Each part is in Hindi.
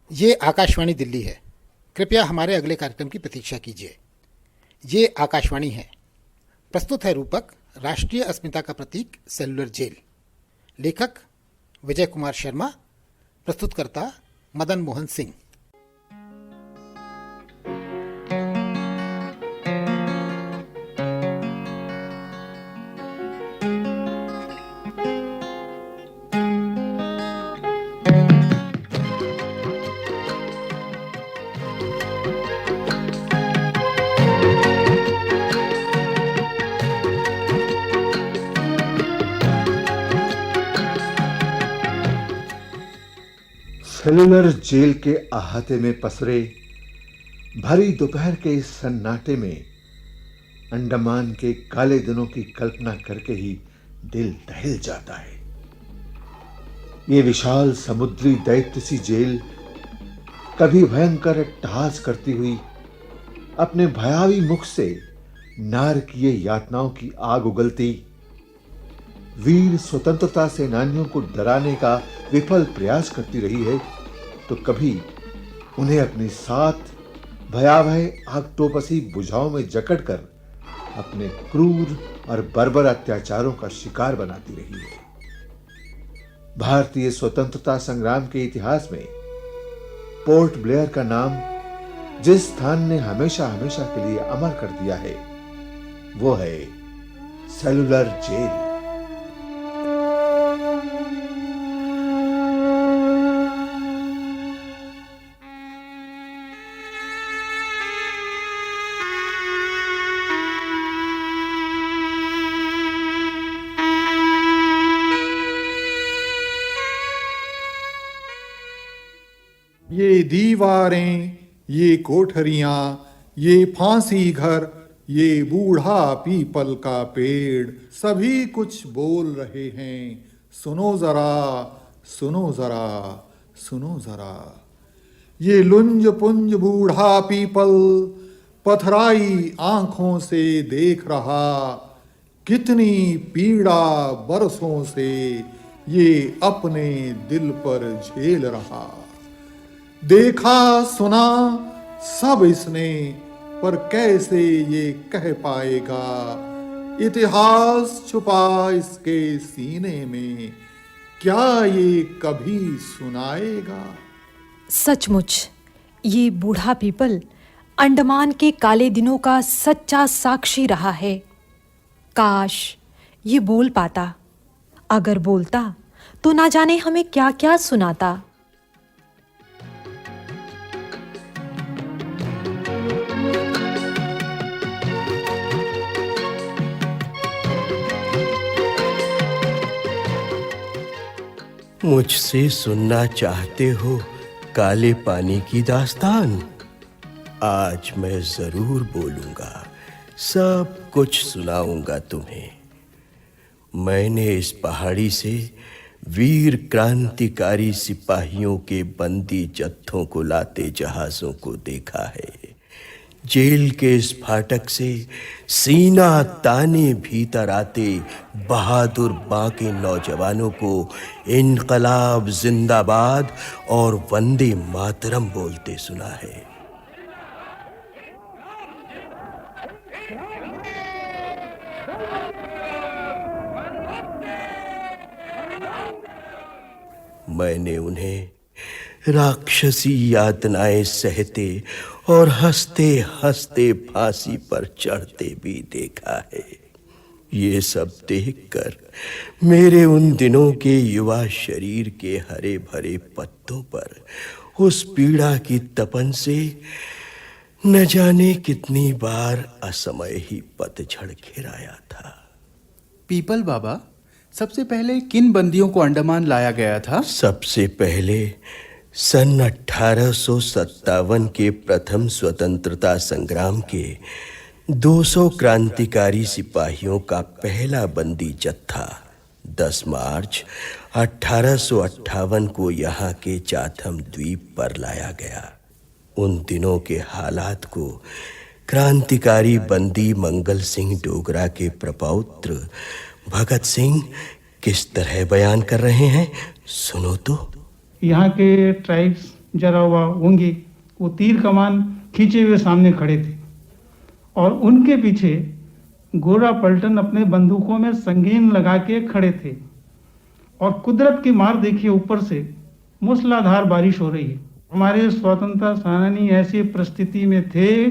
ये आकाशवाणी दिल्ली है। कृपया हमारे अगले कार्यक्रम की प्रतीक्षा कीजिए। ये आकाशवाणी है। प्रस्तुत है रूपक राष्ट्रीय अस्मिता का प्रतीक सेलुलर जेल। लेखक विजय कुमार शर्मा। प्रस्तुतकर्ता मदन मोहन सिंह। सेलुलर जेल के अहाते में पसरे भरी दोपहर के इस सन्नाटे में अंडमान के काले दिनों की कल्पना करके ही दिल दहल जाता है। ये विशाल समुद्री दैत्य सी जेल कभी भयंकर अट्टहास करती हुई अपने भयावी मुख से नारकीय यातनाओं की आग उगलती, वीर स्वतंत्रता सेनानियों को डराने का विफल प्रयास करती रही है, तो कभी उन्हें अपनी साथ भयावह आगटोपसी बुझाओं में जकड़कर अपने क्रूर और बर्बर अत्याचारों का शिकार बनाती रही है। भारतीय स्वतंत्रता संग्राम के इतिहास में पोर्ट ब्लेयर का नाम जिस स्थान ने हमेशा हमेशा के लिए अमर कर दिया है, वो है सेलुलर जेल। ये दीवारें, ये कोठरियां, ये फांसी घर, ये बूढ़ा पीपल का पेड़, सभी कुछ बोल रहे हैं। सुनो जरा, सुनो जरा, सुनो जरा। ये लुंज पुंज बूढ़ा पीपल पथराई आंखों से देख रहा, कितनी पीड़ा बरसों से ये अपने दिल पर झेल रहा। देखा सुना सब इसने, पर कैसे ये कह पाएगा, इतिहास छुपा इसके सीने में, क्या ये कभी सुनाएगा। सचमुच ये बूढ़ा पीपल अंडमान के काले दिनों का सच्चा साक्षी रहा है। काश ये बोल पाता। अगर बोलता तो ना जाने हमें क्या क्या सुनाता। मुझसे सुनना चाहते हो काले पानी की दास्तान? आज मैं जरूर बोलूंगा, सब कुछ सुनाऊंगा तुम्हें। मैंने इस पहाड़ी से वीर क्रांतिकारी सिपाहियों के बंदी जत्थों को लाते जहाजों को देखा है। जेल के इस फाटक से सीना ताने भीतर आते बहादुर बाकी नौजवानों को इनकलाब जिंदाबाद और वंदे मातरम बोलते सुना है। मैंने उन्हें राक्षसी यातनाएं सहते और हंसते हंसते फांसी पर चढ़ते भी देखा है। ये सब देखकर मेरे उन दिनों के युवा शरीर के हरे भरे पत्तों पर उस पीड़ा की तपन से न जाने कितनी बार असमय ही पतझड़ घिर आया था। पीपल बाबा, सबसे पहले किन बंदियों को अंडमान लाया गया था? सबसे पहले सन 1857 के प्रथम स्वतंत्रता संग्राम के 200 क्रांतिकारी सिपाहियों का पहला बंदी जत्था 10 मार्च 1858 को यहाँ के चाथम द्वीप पर लाया गया। उन दिनों के हालात को क्रांतिकारी बंदी मंगल सिंह डोगरा के प्रपौत्र भगत सिंह किस तरह बयान कर रहे हैं, सुनो तो। यहाँ के ट्राइब्स जरा हुआ ओंगे, वो तीर कमान खींचे हुए सामने खड़े थे और उनके पीछे गोरा पलटन अपने बंदूकों में संगीन लगा के खड़े थे। और कुदरत की मार देखिए, ऊपर से मूसलाधार बारिश हो रही है। हमारे स्वतंत्रता सेनानी ऐसी परिस्थिति में थे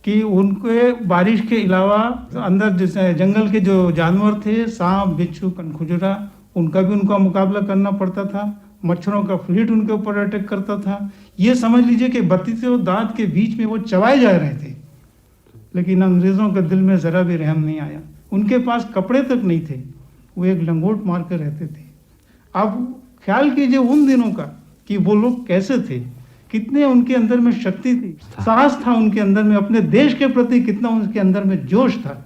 कि उनके बारिश के अलावा अंदर जैसे जंगल के जो जानवर थे, सांप, बिच्छू, कनखुजरा, उनका भी उनका मुकाबला करना पड़ता था। मच्छरों का फ्लीट उनके ऊपर अटैक करता था। ये समझ लीजिए कि बत्ती और दांत के बीच में वो चबाए जा रहे थे, लेकिन अंग्रेजों के दिल में जरा भी रहम नहीं आया। उनके पास कपड़े तक नहीं थे, वो एक लंगोट मार कर रहते थे। आप ख्याल कीजिए उन दिनों का कि वो लोग कैसे थे, कितने उनके अंदर में शक्ति थी, साहस था उनके अंदर में, अपने देश के प्रति कितना उनके अंदर में जोश था।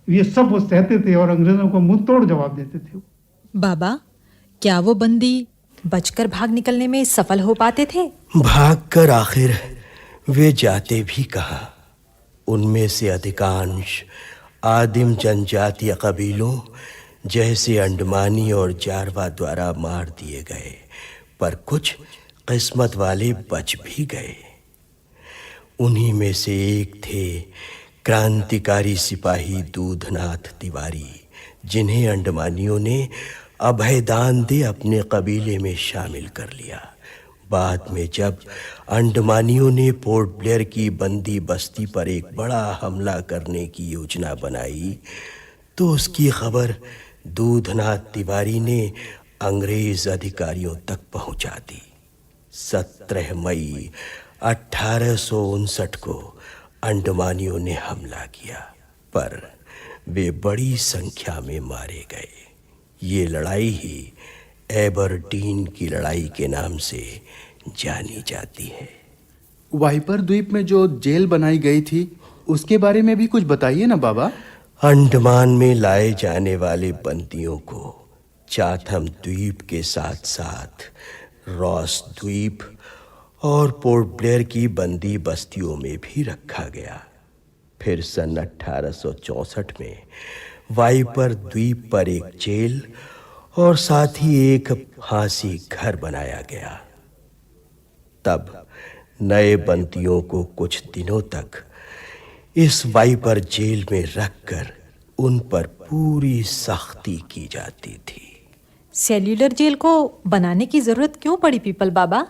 ये सब वो सहते थे और अंग्रेजों को मुंह तोड़ जवाब देते थे। बाबा, क्या वो बंदी बचकर भाग निकलने में सफल हो पाते थे? भागकर आखिर वे जाते भी कहाँ। उनमें से अधिकांश आदिम जनजातीय कबीलों जैसे अंडमानी और जारवा द्वारा मार दिए गए, पर कुछ किस्मत वाले बच भी गए। उन्हीं में से एक थे क्रांतिकारी सिपाही दूधनाथ तिवारी, जिन्हें अंडमानियों ने अभयदान दे अपने कबीले में शामिल कर लिया। बाद में जब अंडमानियों ने पोर्ट ब्लेयर की बंदी बस्ती पर एक बड़ा हमला करने की योजना बनाई, तो उसकी खबर दूधनाथ तिवारी ने अंग्रेज अधिकारियों तक पहुंचा दी। 17 मई 1859 को अंडमानियों ने हमला किया, पर वे बड़ी संख्या में मारे गए। ये लड़ाई ही एबरडीन की लड़ाई के नाम से जानी जाती है। वाइपर द्वीप में जो जेल बनाई गई थी, उसके बारे में भी कुछ बताइए ना बाबा। अंडमान में लाए जाने वाले बंदियों को चाथम द्वीप के साथ साथ रॉस द्वीप और पोर्ट ब्लेयर की बंदी बस्तियों में भी रखा गया। फिर सन 1864 में वाइपर द्वीप पर एक जेल और साथ ही एक फांसी घर बनाया गया। तब नए बंदियों को कुछ दिनों तक इस वाइपर जेल में रखकर उन पर पूरी सख्ती की जाती थी। सेल्यूलर जेल को बनाने की जरूरत क्यों पड़ी पीपल बाबा?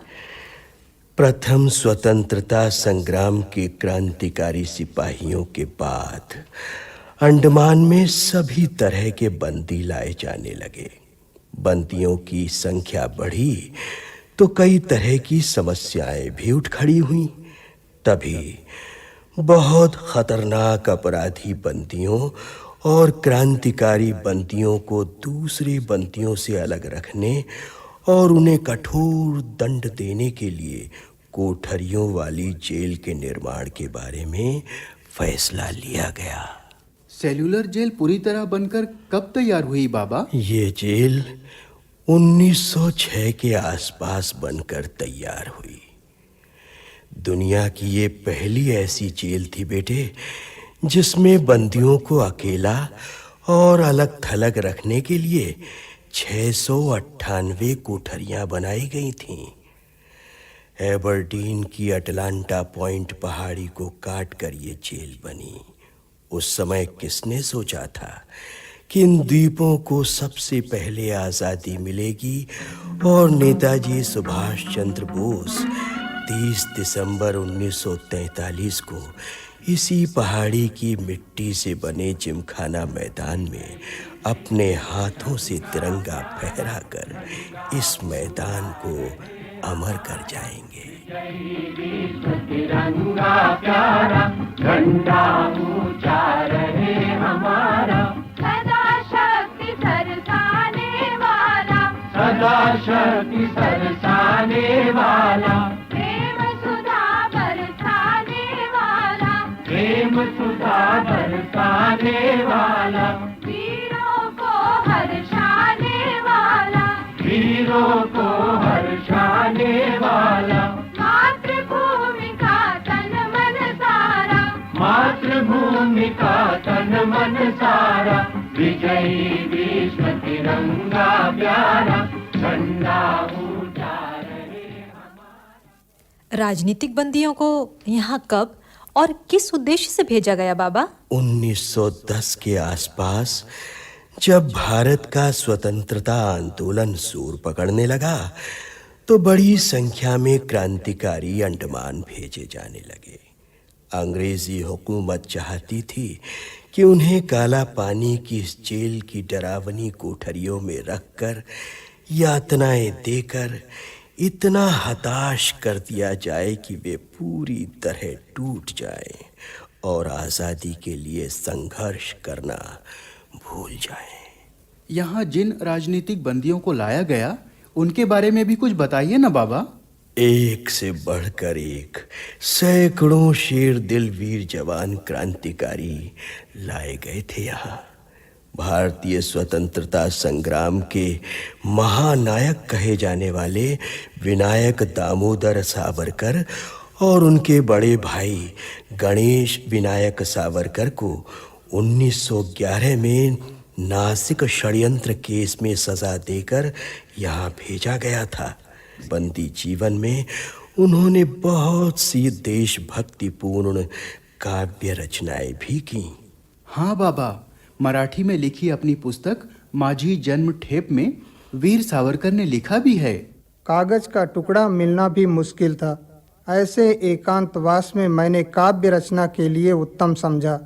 प्रथम स्वतंत्रता संग्राम के क्रांतिकारी सिपाहियों के बाद अंडमान में सभी तरह के बंदी लाए जाने लगे। बंदियों की संख्या बढ़ी तो कई तरह की समस्याएं भी उठ खड़ी हुई। तभी बहुत खतरनाक अपराधी बंदियों और क्रांतिकारी बंदियों को दूसरे बंदियों से अलग रखने और उन्हें कठोर दंड देने के लिए कोठरियों वाली जेल के निर्माण के बारे में फैसला लिया गया। सेल्यूलर जेल पूरी तरह बनकर कब तैयार हुई बाबा? ये जेल 1906 के आसपास बनकर तैयार हुई। दुनिया की ये पहली ऐसी जेल थी बेटे, जिसमें बंदियों को अकेला और अलग थलग रखने के लिए 698 कोठरियां बनाई गई थीं। एबरडीन की अटलांटा पॉइंट पहाड़ी को काटकर ये जेल बनी। उस समय किसने सोचा था कि इन द्वीपों को सबसे पहले आज़ादी मिलेगी और नेताजी सुभाष चंद्र बोस 30 दिसंबर 1943 को इसी पहाड़ी की मिट्टी से बने जिमखाना मैदान में अपने हाथों से तिरंगा फहराकर इस मैदान को अमर कर जाएंगे। तिरंगा प्यारा झंडा ऊंचा रहे हमारा, सदा शक्ति सरसाने वाला, सदा शक्ति सरसाने वाला, प्रेम सुधा बरसाने वाला, प्रेम सुधा बरसाने वाला, वीरों को हर्षाने वाला, वीरों को हर्षाने वाला, मातृभूमि का तन मन सारा, मातृभूमि का तन मन सारा, विजयी विश्व तिरंगा प्यारा, झंडा ऊंचा रहे हमारा। राजनीतिक बंदियों को यहाँ कब और किस उद्देश्य से भेजा गया बाबा? 1910 के आसपास जब भारत का स्वतंत्रता आंदोलन जोर पकड़ने लगा तो बड़ी संख्या में क्रांतिकारी अंडमान भेजे जाने लगे। अंग्रेजी हुकूमत चाहती थी कि उन्हें काला पानी की इस जेल की डरावनी कोठरियों में रखकर यातनाएं देकर इतना हताश कर दिया जाए कि वे पूरी तरह टूट जाएं और आज़ादी के लिए संघर्ष करना भूल जाएं। यहाँ जिन राजनीतिक बंदियों को लाया गया उनके बारे में भी कुछ बताइए ना बाबा। एक से बढ़कर एक सैकड़ों शेर दिल वीर जवान क्रांतिकारी लाए गए थे यहाँ। भारतीय स्वतंत्रता संग्राम के महानायक कहे जाने वाले विनायक दामोदर सावरकर और उनके बड़े भाई गणेश विनायक सावरकर को 1911 में नासिक षड्यंत्र केस में सजा देकर यहाँ भेजा गया था। बंदी जीवन में उन्होंने बहुत सी देशभक्तिपूर्ण काव्य रचनाएं भी की। हाँ बाबा, मराठी में लिखी अपनी पुस्तक माझी जन्म ठेप में वीर सावरकर ने लिखा भी है, कागज का टुकड़ा मिलना भी मुश्किल था। ऐसे एकांतवास में मैंने काव्य रचना के लिए उत्तम समझा।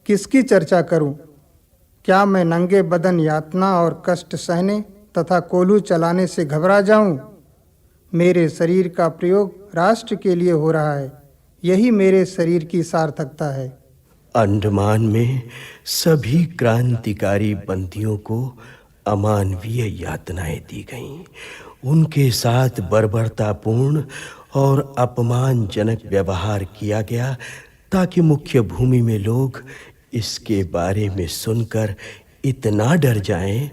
किसकी चर्चा करूं? क्या मैं नंगे बदन यातना और कष्ट सहने तथा कोल्हू चलाने से घबरा जाऊं? मेरे शरीर का प्रयोग राष्ट्र के लिए हो रहा है, यही मेरे शरीर की सार्थकता है। अंडमान में सभी क्रांतिकारी बंदियों को अमानवीय यातनाएं दी गईं। उनके साथ बर्बरतापूर्ण और अपमानजनक व्यवहार किया गया ताकि मुख्य भूमि में लोग इसके बारे में सुनकर इतना डर जाएं,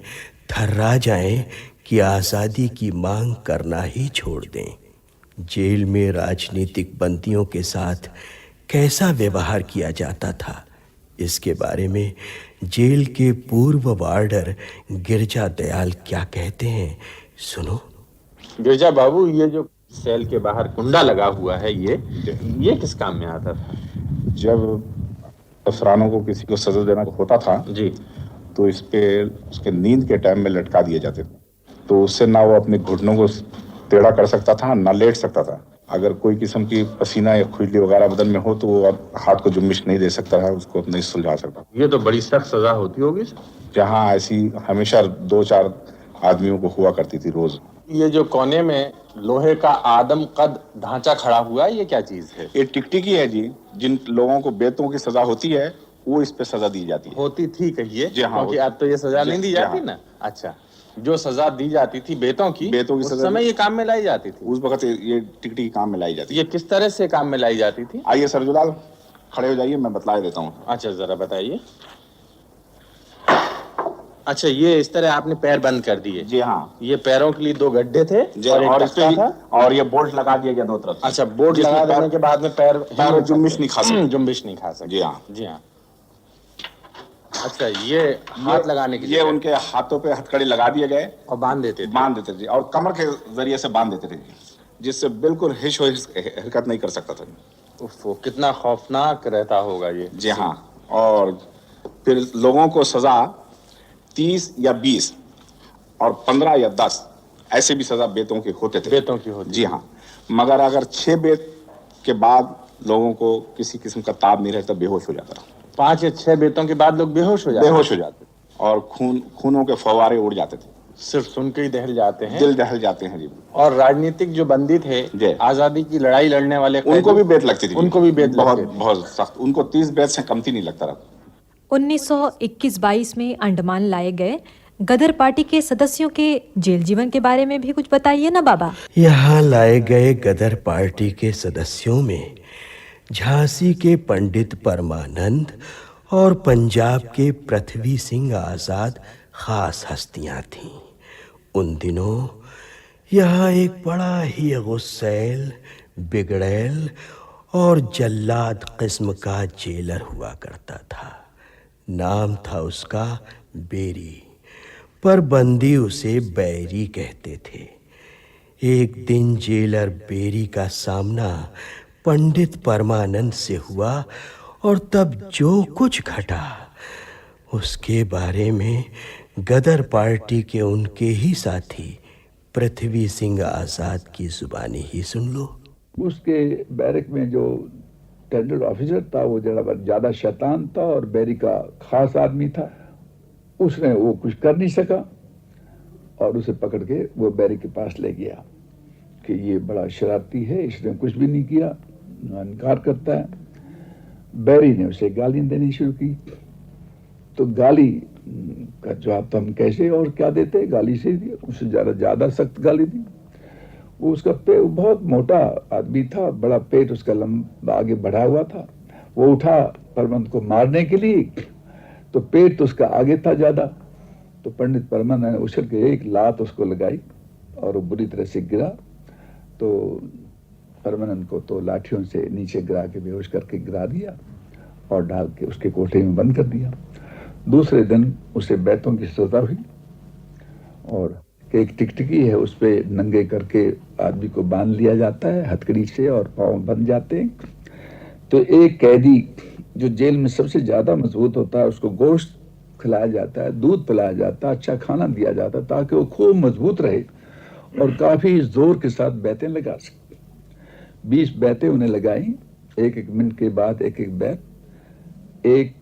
थर्रा जाएं कि आज़ादी की मांग करना ही छोड़ दें। जेल में राजनीतिक बंदियों के साथ कैसा व्यवहार किया जाता था, इसके बारे में जेल के पूर्व वार्डर गिरजा दयाल क्या कहते हैं, सुनो। गिरजा बाबू, ये जो सेल के बाहर कुंडा लगा हुआ है, ये किस काम में आता था? जब अफसरानों को किसी को सजा देना होता था जी, तो इस पे उसके नींद के टाइम में लटका दिए जाते थे। तो उससे ना वो अपने घुटनों को टेढ़ा कर सकता था, ना लेट सकता था। अगर कोई किस्म की पसीना या खुजली वगैरह बदन में हो तो वो हाथ को जुम्मिश नहीं दे सकता है, उसको नहीं सुलझा सकता। ये तो बड़ी सख्त सजा होती होगी। जहाँ ऐसी हमेशा 2-4 आदमियों को हुआ करती थी रोज। ये जो कोने में लोहे का आदम कद ढांचा खड़ा हुआ है, ये क्या चीज है? ये टिकटिकी है जी। जिन लोगों को बेतों की सजा होती है वो इस पे सजा दी जाती है। होती थी कहिए, क्योंकि अब तो ये सजा नहीं दी जाती ना। अच्छा, जो सजा दी जाती थी बेतों की उस समय ये काम में लाई जाती थी। उस वक्त ये टिकटिकी काम में लाई जाती थी। ये किस तरह से काम में लाई जाती थी? आइए सरजुलाल, खड़े हो जाइए, मैं बतला देता हूँ। अच्छा, जरा बताइए। अच्छा, ये इस तरह आपने पैर बंद कर दिए? जी हाँ। ये पैरों के लिए 2 गड्ढे थे और ये बोल्ट लगा दिया गया 2 तरफ। अच्छा, बोल्ट लगा देने के बाद में पैर जुम्बिश नहीं खा सकते। जुम्बिश नहीं खा सकते। जी हाँ, जी हाँ। अच्छा, ये हाथ लगाने के लिए ये उनके हाथों पे हथकड़ी लगा दिए गए और बांध देते थे और कमर के जरिए से बांध देते थे, जिससे बिल्कुल हिच हरकत नहीं कर सकता था। उफ़, कितना खौफनाक रहता होगा ये। जी हाँ। और फिर लोगों को सजा 30 या 20 और 15 या 10 ऐसे भी सजा बेतों के होते थे। बेतों की होती? जी हाँ। मगर अगर 6 बेत के बाद लोगों को किसी किस्म का ताब नहीं रहता, बेहोश हो जाता था। 5 या 6 बेतों के बाद लोग बेहोश हो जाते और खूनों के फव्वारे उड़ जाते थे। सिर्फ सुन के ही दहल जाते हैं, दिल दहल जाते हैं जी। और राजनीतिक जो बंदी थे, आजादी की लड़ाई लड़ने वाले, उनको भी बेत लगती थी। उनको भी बेत बहुत सख्त। उनको 30 बेत से कमती नहीं लगता था। 1921-22 में अंडमान लाए गए गदर पार्टी के सदस्यों के जेल जीवन के बारे में भी कुछ बताइए ना बाबा। यहाँ लाए गए गदर पार्टी के सदस्यों में झांसी के पंडित परमानंद और पंजाब के पृथ्वी सिंह आज़ाद खास हस्तियां थीं। उन दिनों यहाँ एक बड़ा ही गुस्सैल, बिगड़ैल और जल्लाद किस्म का जेलर हुआ करता था। नाम था उसका बेरी, पर बंदी उसे बैरी कहते थे। एक दिन जेलर बेरी का सामना पंडित परमानंद से हुआ और तब जो कुछ घटा उसके बारे में गदर पार्टी के उनके ही साथी पृथ्वी सिंह आजाद की जुबानी ही सुन लो। उसके बैरक में जो टेंडर ऑफिसर था वो जरा ज्यादा शैतान था और बेरी का खास आदमी था। उसने वो कुछ कर नहीं सका और उसे पकड़ के वो बेरी के पास ले गया कि ये बड़ा शरारती है, इसने कुछ भी नहीं किया, इनकार करता है। बेरी ने उसे गाली देनी शुरू की। तो गाली का जवाब तो हम कैसे और क्या देते, गाली से दिया। उससे ज्यादा सख्त गाली दी। वो उसका पेट बहुत मोटा आदमी था, बड़ा पेट उसका लंबा आगे बढ़ा हुआ था। वो उठा परमानंद को मारने के लिए, तो पेट तो उसका आगे था ज्यादा। तो पंडित परमानंद ने उछल के एक लात उसको लगाई और वो बुरी तरह से गिरा। तो परमानंद को तो लाठियों से नीचे गिरा के बेहोश करके गिरा दिया और डाल के उसके कोठरी में बंद कर दिया। दूसरे दिन उसे बैतों की सजा हुई और एक टिकटिकी है उस पे नंगे करके आदमी को बांध लिया जाता है हथकड़ी से और पांव बन जाते हैं। तो एक कैदी जो जेल में सबसे ज्यादा मजबूत होता है उसको गोश्त खिलाया जाता है, दूध पिलाया जाता है, अच्छा खाना दिया जाता है ताकि वो खूब मजबूत रहे और काफी जोर के साथ बैतें लगा सके। 20 बैतें उन्हें लगाई, एक मिनट के बाद एक बैत। एक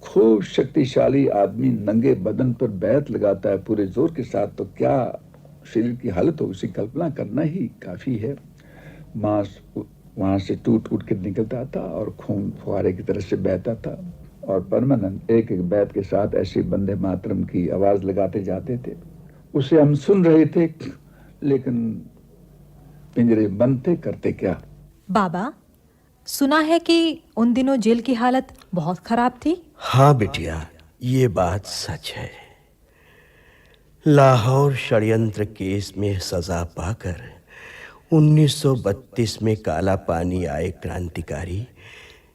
खूब शक्तिशाली आदमी नंगे बदन पर बैत लगाता है पूरे जोर के साथ, तो क्या शरीर की हालत हो उसकी कल्पना करना ही काफी है। मांस वहां से टूट के निकलता था और खून फुहारे की तरह से बहता था। और परमानंद एक बैत के साथ ऐसे वंदे मातरम की आवाज लगाते जाते थे। उसे हम सुन रहे थे लेकिन पिंजरे बंद थे, करते क्या। बाबा, सुना है कि उन दिनों जेल की हालत बहुत खराब थी। हाँ बिटिया, ये बात सच है। लाहौर षड्यंत्र केस में सजा पाकर 1932 में काला पानी आए क्रांतिकारी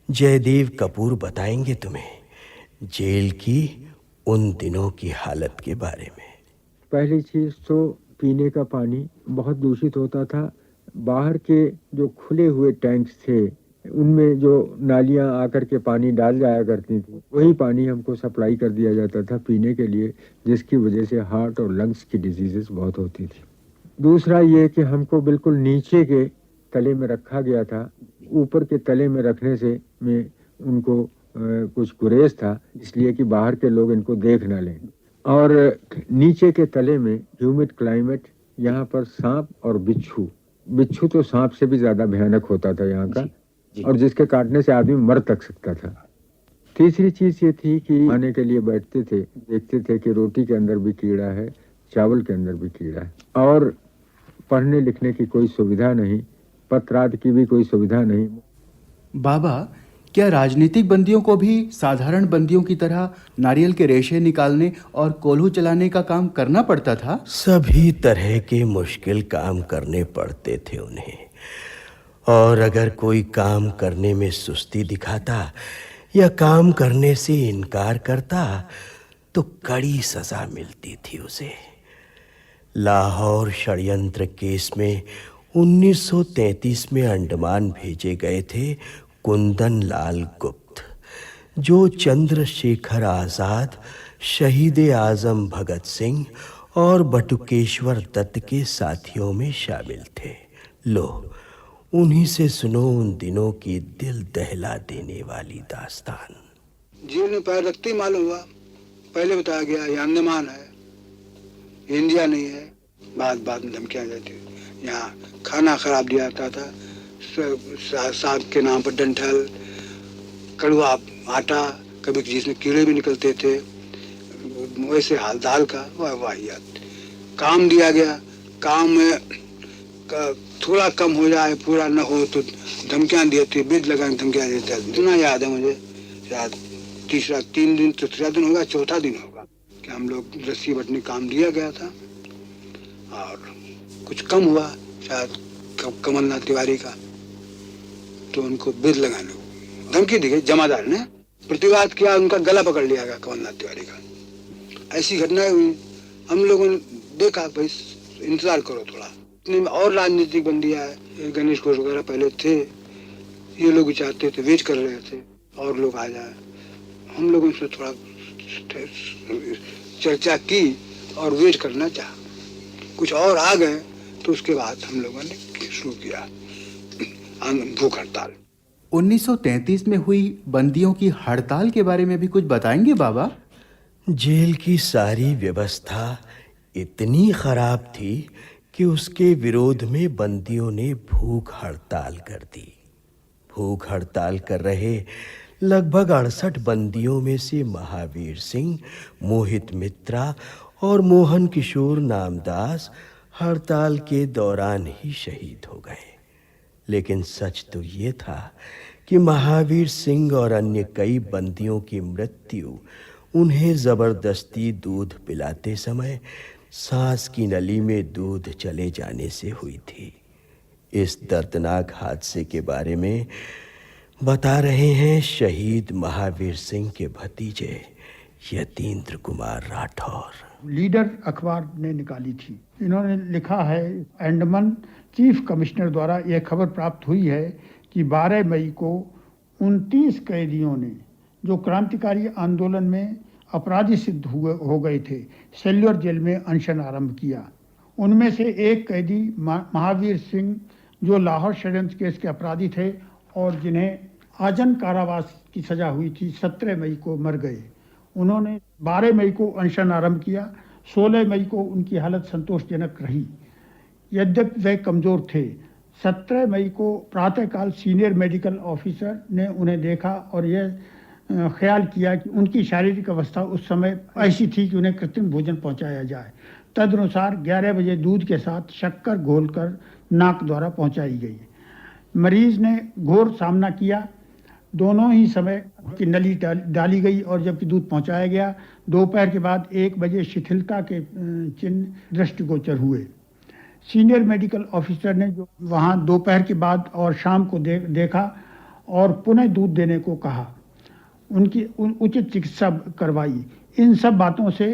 जयदेव कपूर बताएंगे तुम्हें जेल की उन दिनों की हालत के बारे में। पहली चीज तो पीने का पानी बहुत दूषित होता था। बाहर के जो खुले हुए टैंक्स थे उनमें जो नालियां आकर के पानी डाल जाया करती थी वही पानी हमको सप्लाई कर दिया जाता था पीने के लिए, जिसकी वजह से हार्ट और लंग्स की डिजीजेस बहुत होती थी। दूसरा ये कि हमको बिल्कुल नीचे के तले में रखा गया था। ऊपर के तले में रखने से में उनको कुछ गुरेज था, इसलिए कि बाहर के लोग इनको देख ना लें। और नीचे के तले में ह्यूमिड क्लाइमेट, यहाँ पर सांप और बिच्छू तो सांप से भी ज्यादा भयानक होता था यहाँ का, और जिसके काटने से आदमी मर तक सकता था। तीसरी चीज ये थी कि खाने के लिए बैठते थे, देखते थे कि रोटी के अंदर भी कीड़ा है, चावल के अंदर भी कीड़ा है, और पढ़ने लिखने की कोई सुविधा नहीं, पत्राद की भी कोई सुविधा नहीं। बाबा, क्या राजनीतिक बंदियों को भी साधारण बंदियों की तरह नारियल के रेशे निकालने और कोल्हू चलाने का काम करना पड़ता था? सभी तरह के मुश्किल काम करने पड़ते थे उन्हें, और अगर कोई काम करने में सुस्ती दिखाता या काम करने से इनकार करता तो कड़ी सजा मिलती थी उसे। लाहौर षड्यंत्र केस में 1933 में अंडमान भेजे गए थे कुंदन लाल गुप्त, जो चंद्रशेखर आजाद, शहीद आजम भगत सिंह और बटुकेश्वर दत्त के साथियों में शामिल थे। लो, उन्हीं से सुनो उन दिनों की दिल दहला देने वाली दास्तान। जेल में पैर रखते ही मालूम हुआ, पहले बताया गया ये अंडमान है, इंडिया नहीं है। बाद में धमकियां देती, यहाँ खाना खराब दिया जाता था, साग के नाम पर डंठल, कड़वा आटा, कभी जिसमें कीड़े भी निकलते थे, वैसे हाल दाल का वाहियात। काम दिया गया, काम में थोड़ा कम हो जाए, पूरा न हो तो धमकियां दी थी, बिद लगा धमकियां देते। इतना याद है मुझे, शायद तीसरा दिन होगा, चौथा दिन होगा कि हम लोग रस्सी बटने काम दिया गया था और कुछ कम हुआ शायद कमलनाथ तिवारी का, तो उनको बिद लगाने धमकी दी गई। जमादार ने प्रतिवाद किया, उनका गला पकड़ लिया गया कमलनाथ तिवारी का। ऐसी घटनाएं हुई। हम लोगों ने देखा भाई इंतजार करो थोड़ा, इतने में और राजनीतिक बंदी आए, गणेश घोष वगैरह पहले थे, ये लोग भी चाहते थे, वेट कर रहे थे और लोग आ जाए। हम लोगों से थोड़ा चर्चा की और वेट करना चाहा, कुछ और आ गए तो उसके बाद हम लोगों ने शुरू किया भूख हड़ताल। 1933 में हुई बंदियों की हड़ताल के बारे में भी कुछ बताएंगे बाबा? जेल की सारी व्यवस्था इतनी खराब थी कि उसके विरोध में बंदियों ने भूख हड़ताल कर दी। भूख हड़ताल कर रहे लगभग 68 बंदियों में से महावीर सिंह, मोहित मित्रा और मोहन किशोर नामदास हड़ताल के दौरान ही शहीद हो गए। लेकिन सच तो ये था कि महावीर सिंह और अन्य कई बंदियों की मृत्यु उन्हें जबरदस्ती दूध पिलाते समय सांस की नली में दूध चले जाने से हुई थी। इस दर्दनाक हादसे के बारे में बता रहे हैं शहीद महावीर सिंह के भतीजे यतीन्द्र कुमार राठौर। लीडर अखबार ने निकाली थी। इन्होंने लिखा है, अंडमान चीफ कमिश्नर द्वारा यह खबर प्राप्त हुई है कि 12 मई को 29 कैदियों ने जो क्रांतिकारी आंदोलन में अपराधी सिद्ध हो गए थे, सेल्युलर जेल में अनशन आरंभ किया। उनमें से एक कैदी महावीर सिंह जो लाहौर षड्यंत्र केस के अपराधी थे और जिन्हें आजन कारावास की सजा हुई थी, 17 मई को मर गए। उन्होंने 12 मई को अनशन आरंभ किया। 16 मई को उनकी हालत संतोषजनक रही, यद्यपि वे कमजोर थे। 17 मई को प्रातःकाल सीनियर मेडिकल ऑफिसर ने उन्हें देखा और यह ख्याल किया कि उनकी शारीरिक अवस्था उस समय ऐसी थी कि उन्हें कृत्रिम भोजन पहुंचाया जाए। तदनुसार 11 बजे दूध के साथ शक्कर घोलकर नाक द्वारा पहुंचाई गई। मरीज ने घोर सामना किया। दोनों ही समय की नली डाली गई और जबकि दूध पहुंचाया गया। दोपहर के बाद 1 बजे शिथिलता के चिन्ह दृष्टिगोचर हुए। सीनियर मेडिकल ऑफिसर ने जो वहां दोपहर के बाद और शाम को देखा और पुनः दूध देने को कहा। उनकी उचित चिकित्सा करवाई। इन सब बातों से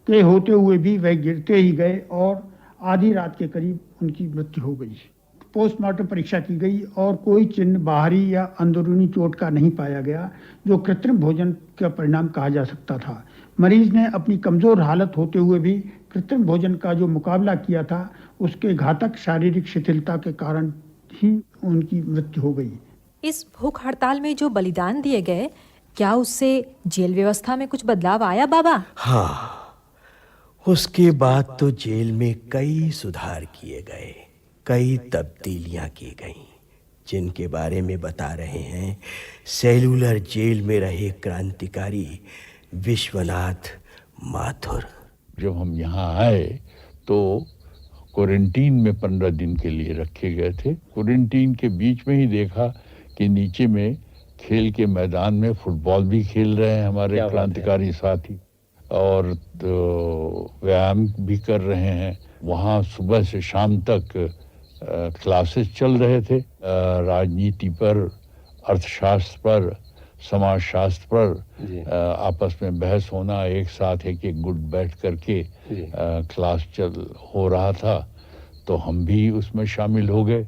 के होते हुए भी वह गिरते ही गए और आधी रात के करीब उनकी मृत्यु हो गई। पोस्टमार्टम परीक्षा की गई और कोई चिन्ह बाहरी या अंदरूनी चोट का नहीं पाया गया जो कृत्रिम भोजन का परिणाम कहा जा सकता था। मरीज ने अपनी कमजोर हालत होते हुए भी कृत्रिम भोजन का जो मुकाबला किया था, उसके घातक शारीरिक शिथिलता के कारण ही उनकी मृत्यु हो गई। इस भूख हड़ताल में जो बलिदान दिए गए, क्या उससे जेल व्यवस्था में कुछ बदलाव आया बाबा? हाँ, उसके बाद तो जेल में कई सुधार किए गए, कई तब्दीलियां की गईं, जिनके बारे में बता रहे हैं सेलुलर जेल में रहे क्रांतिकारी विश्वनाथ माथुर। जब हम यहाँ आए तो क्वारंटीन में 15 दिन के लिए रखे गए थे। क्वारंटीन के बीच में ही देखा कि नीचे में खेल के मैदान में फुटबॉल भी खेल रहे हैं हमारे क्रांतिकारी साथी और तो व्यायाम भी कर रहे हैं। वहाँ सुबह से शाम तक क्लासेस चल रहे थे, राजनीति पर, अर्थशास्त्र पर, समाजशास्त्र पर आपस में बहस होना, एक साथ एक गुट बैठ करके क्लास हो रहा था। तो हम भी उसमें शामिल हो गए।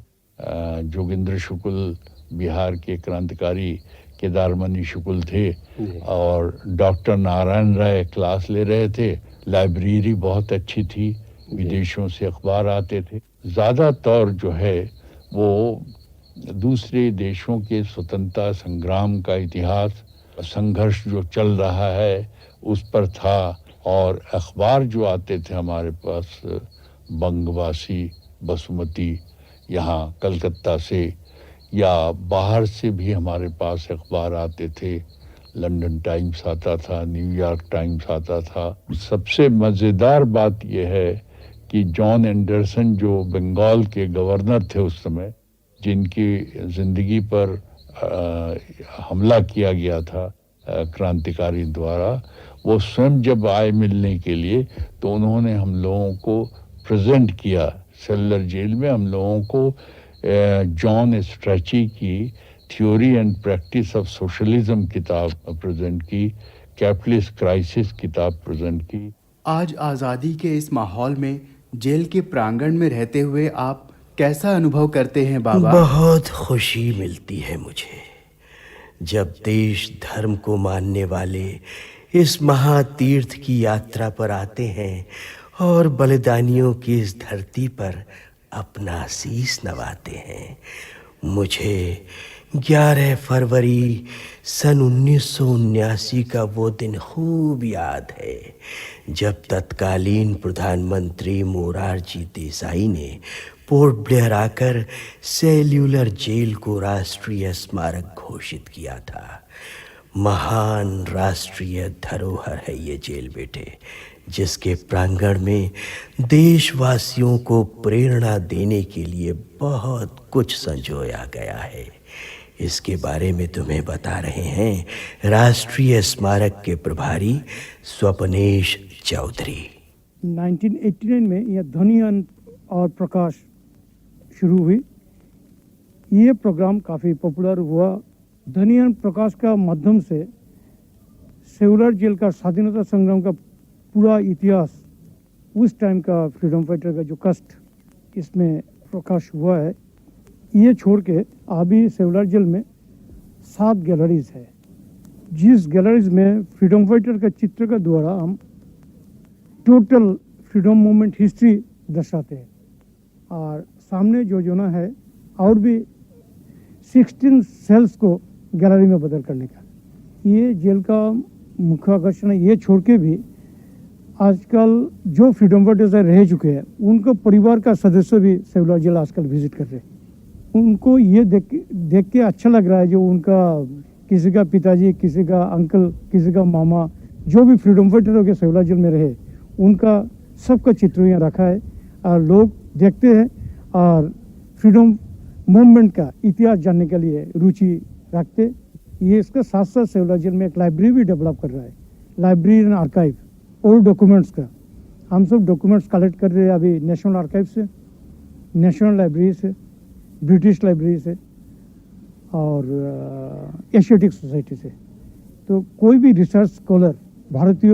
जोगेंद्र शुक्ल बिहार के क्रांतिकारी केदारमणि शुक्ल थे और डॉक्टर नारायण राय क्लास ले रहे थे। लाइब्रेरी बहुत अच्छी थी, विदेशों से अखबार आते थे। ज़्यादातर जो है वो दूसरे देशों के स्वतंत्रता संग्राम का इतिहास, संघर्ष जो चल रहा है उस पर था। और अखबार जो आते थे हमारे पास, बंगवासी, बसुमती, यहाँ कलकत्ता से या बाहर से भी हमारे पास अखबार आते थे। लंदन टाइम्स आता था, न्यूयॉर्क टाइम्स आता था। सबसे मज़ेदार बात यह है कि जॉन एंडरसन जो बंगाल के गवर्नर थे उस समय, जिनकी ज़िंदगी पर हमला किया गया था क्रांतिकारी द्वारा, वो स्वयं जब आए मिलने के लिए तो उन्होंने हम लोगों को प्रेजेंट किया। सेलुलर जेल में हम लोगों को जॉन स्ट्रेची की theory and practice of socialism किताब प्रेजेंट की, कैपिटलिस्ट क्राइसिस किताब प्रेजेंट की। आज आज़ादी के इस माहौल में जेल के प्रांगण में रहते हुए आप कैसा अनुभव करते हैं बाबा? बहुत खुशी मिलती है मुझे जब देश धर्म को मानने वाले इस महातीर्थ की यात्रा पर आते हैं और बलिदानियों की इस धरती पर अपना शीस नवाते हैं। मुझे 11 फरवरी सन 1979 का वो दिन खूब याद है जब तत्कालीन प्रधानमंत्री मोरारजी देसाई ने पोर्ट ब्लेयर आकर सेल्यूलर जेल को राष्ट्रीय स्मारक घोषित किया था। महान राष्ट्रीय धरोहर है ये जेल बेटे, जिसके प्रांगण में देशवासियों को प्रेरणा देने के लिए बहुत कुछ संजोया गया है। इसके बारे में तुम्हें बता रहे हैं राष्ट्रीय स्मारक के प्रभारी स्वप्नेश चौधरी। 1989 में यह ध्वनि और प्रकाश शुरू हुई। ये प्रोग्राम काफ़ी पॉपुलर हुआ। ध्वनि और प्रकाश का माध्यम से सेल्यूलर जेल का स्वाधीनता संग्राम का पूरा इतिहास, उस टाइम का फ्रीडम फाइटर का जो कष्ट इसमें प्रकाश हुआ है। ये छोड़ के अभी सेल्यूलर जेल में 7 गैलरीज है, जिस गैलरीज में फ्रीडम फाइटर का चित्र के द्वारा हम टोटल फ्रीडम मूवमेंट हिस्ट्री दर्शाते हैं। और सामने जो ना है और भी 16 सेल्स को गैलरी में बदल करने का। ये जेल का मुख्य आकर्षण है। ये छोड़ के भी आजकल जो फ्रीडम फाइटर्स रह चुके हैं उनका परिवार का सदस्य भी सेल्यूलर जेल आजकल विजिट कर रहे हैं। उनको ये देख के अच्छा लग रहा है, जो उनका किसी का पिताजी, किसी का अंकल, किसी का मामा, जो भी फ्रीडम फाइटर होकर सेल्यूलर जेल में रहे, उनका सबका चित्र यहाँ रखा है और लोग देखते हैं और फ्रीडम मूवमेंट का इतिहास जानने के लिए रुचि रखते। ये इसके साथ साथ सेल्यूलर जेल में एक लाइब्रेरी भी डेवलप कर रहा है, library and archive, old documents का। हम सब डॉक्यूमेंट्स कलेक्ट कर रहे हैं अभी नेशनल आर्काइव से, नेशनल लाइब्रेरी से, ब्रिटिश लाइब्रेरी से और एशियाटिक सोसाइटी से। तो कोई भी रिसर्च स्कॉलर भारतीय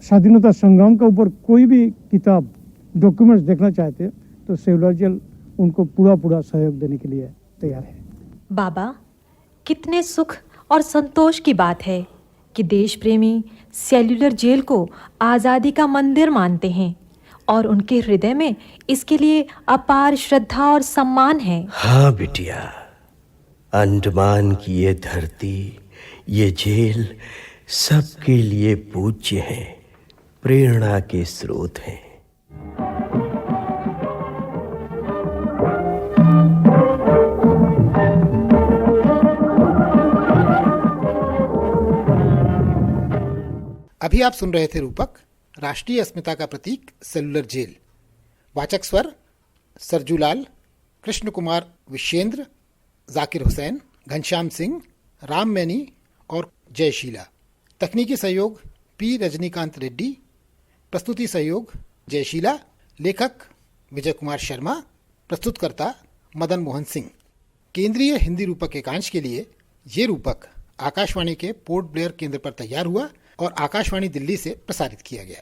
स्वाधीनता संग्राम के ऊपर कोई भी किताब, डॉक्यूमेंट्स देखना चाहते हैं तो सेल्यूलर जेल उनको पूरा सहयोग देने के लिए तैयार है। बाबा, कितने सुख और संतोष की बात है कि देश प्रेमी सेल्यूलर जेल को आज़ादी का मंदिर मानते हैं और उनके हृदय में इसके लिए अपार श्रद्धा और सम्मान है। हाँ बिटिया, अंडमान की ये धरती, ये जेल सबके लिए पूज्य है, प्रेरणा के स्रोत हैं। अभी आप सुन रहे थे रूपक, राष्ट्रीय अस्मिता का प्रतीक सेल्यूलर जेल। वाचक स्वर सरजूलाल, कृष्ण कुमार विश्वेंद्र, जाकिर हुसैन, घनश्याम सिंह, राम मैनी और जयशीला। तकनीकी सहयोग पी रजनीकांत रेड्डी। प्रस्तुति सहयोग जयशीला। लेखक विजय कुमार शर्मा। प्रस्तुतकर्ता मदन मोहन सिंह। केंद्रीय हिंदी रूपक एकांश के लिए ये रूपक आकाशवाणी के पोर्ट ब्लेयर केंद्र पर तैयार हुआ और आकाशवाणी दिल्ली से प्रसारित किया गया।